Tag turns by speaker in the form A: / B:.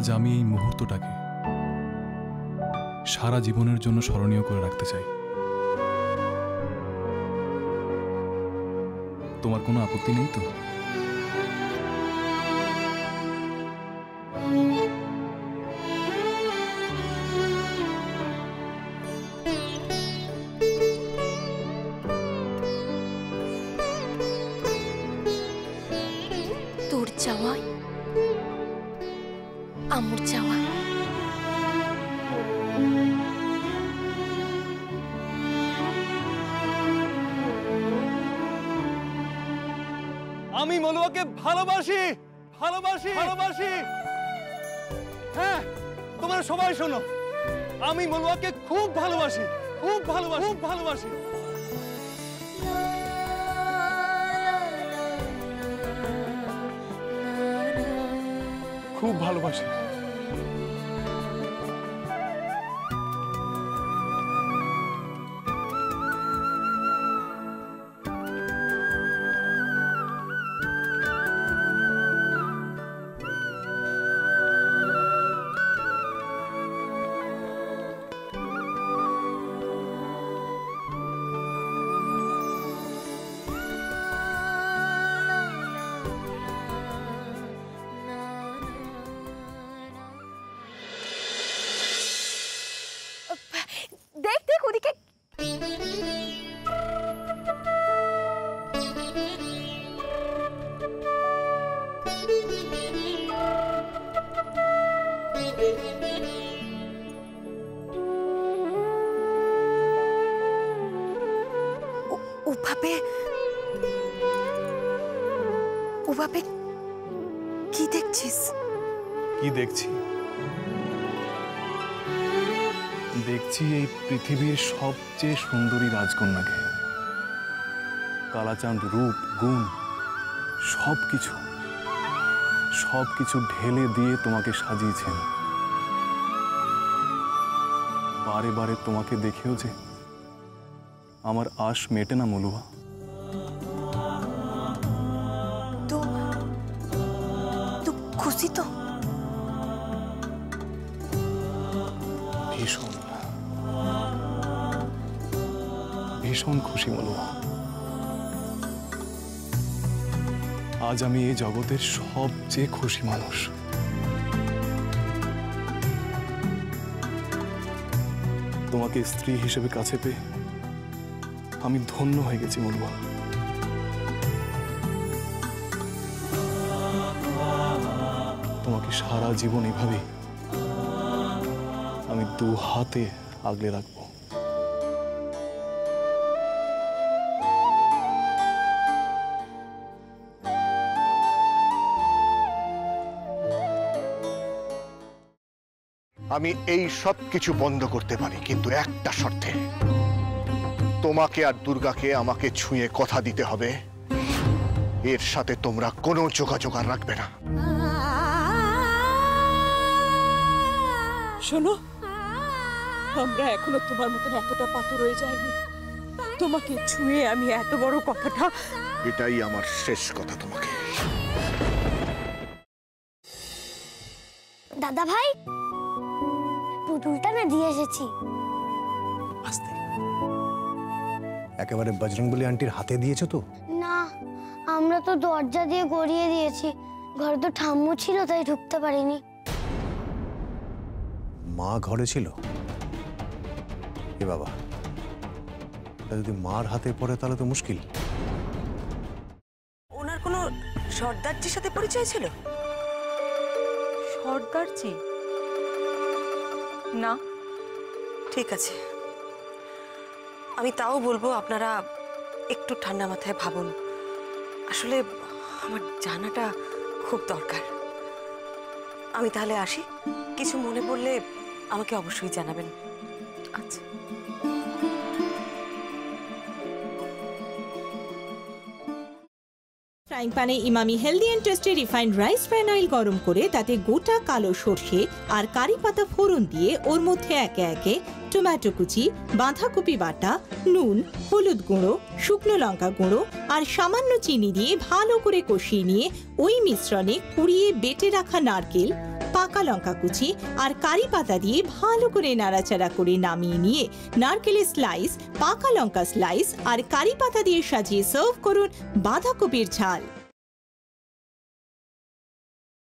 A: আজ আমি এই মুহূর্তটাকে সারা জীবনের জন্য স্মরণীয় করে রাখতে চাই। তোমার কোনো আপত্তি নেই তো?
B: তোর চাওয়া আমার চাওয়া।
C: আমি মলুয়াকে ভালোবাসি ভালোবাসি ভালোবাসি। হ্যাঁ, তোমরা সবাই শোনো, আমি মলুয়াকে খুব ভালোবাসি, খুব ভালোবাসি, খুব ভালোবাসি। খুব ভালোবাসি।
B: দেখ দেখ ওদিকে। ওভাবে কি দেখছিস?
A: কি দেখছি? দেখছি এই পৃথিবীর সবচেয়ে সুন্দরী রাজকন্যাকে। কালাচাঁদ রূপ গুণ সবকিছু ঢেলে দিয়ে তোমাকে সাজিয়েছেন। বারে বারে তোমাকে দেখেও যে আমার আশ মেটে না মলুয়া।
B: তো খুশি তো?
A: ভীষণ ভীষণ খুশি মলুয়া। আজ আমি এই জগতের সবচেয়ে খুশি মানুষ। তোমাকে স্ত্রী হিসেবে কাছে পেয়ে আমি ধন্য হয়ে গেছি মলুয়া। তোমাকে সারা জীবন এভাবেই আমি দু হাতে আগলে রাখবো।
D: আমি এই সব কিছু বন্ধ করতে পারি, কিন্তু একটা শর্তে। তোমাকে আর দুর্গাকে আমাকে ছুঁয়ে কথা দিতে হবে এর সাথে তোমরা কোনো যোগাযোগ আর রাখবে না।
E: শোনো, আমরা এখনো তোমার মতন এতটা পাথর হয়ে যায়নি। তোমাকে ছুঁয়ে আমি এত বড় কথাটা,
D: এটাই আমার শেষ কথা তোমাকে।
F: দাদা ভাই, পুতুলটা না দিয়ে এসেছি।
G: আস্তে, একেবারে বজরংবলী আন্টির হাতে দিয়েছো তো?
F: না, আমরা তো দরজা দিয়ে গড়িয়ে দিয়েছি। ঘরে তো ঠাম্মু ছিল, তাই ঢুকতে পারিনি।
G: মা ঘরে ছিল? এ বাবা, যদি মার হাতে পড়ে তাহলে তো মুশকিল।
E: ওনার কোনো সর্দারজির সাথে পরিচয় ছিল?
H: সর্দারজি? না।
E: ঠিক আছে, আমি তাও বলবো আপনারা একটু ঠান্ডা মাথায় ভাবুন। আসলে আমার জানাটা খুব দরকার। আমি তাহলে আসি, কিছু মনে পড়লে আমাকে অবশ্যই জানাবেন।
H: আচ্ছা।
I: ফ্রাইং প্যানে Emami healthy and tasty refined rice bran oil গরম করে তাতে গোটা কালো সর্ষে আর কারি পাতা ফোড়ন দিয়ে ওর মধ্যে একে একে টমেটো কুচি, বাঁধাকপি বাটা, নুন, হলুদ গুঁড়ো, শুকনো লঙ্কা গুঁড়ো আর সামান্য চিনি দিয়ে ভালো করে কষিয়ে নিয়ে ওই মিশ্রণে কুড়িয়ে বেটে রাখা নারকেল, পাকা লঙ্কা কুচি আর কারি পাতা দিয়ে ভালো করে নাড়াচাড়া করে নামিয়ে নিয়ে নারকেলের স্লাইস, পাকা লঙ্কা স্লাইস আর কারি পাতা দিয়ে সাজিয়ে সার্ভ করুন বাঁধাকপির ঝাল।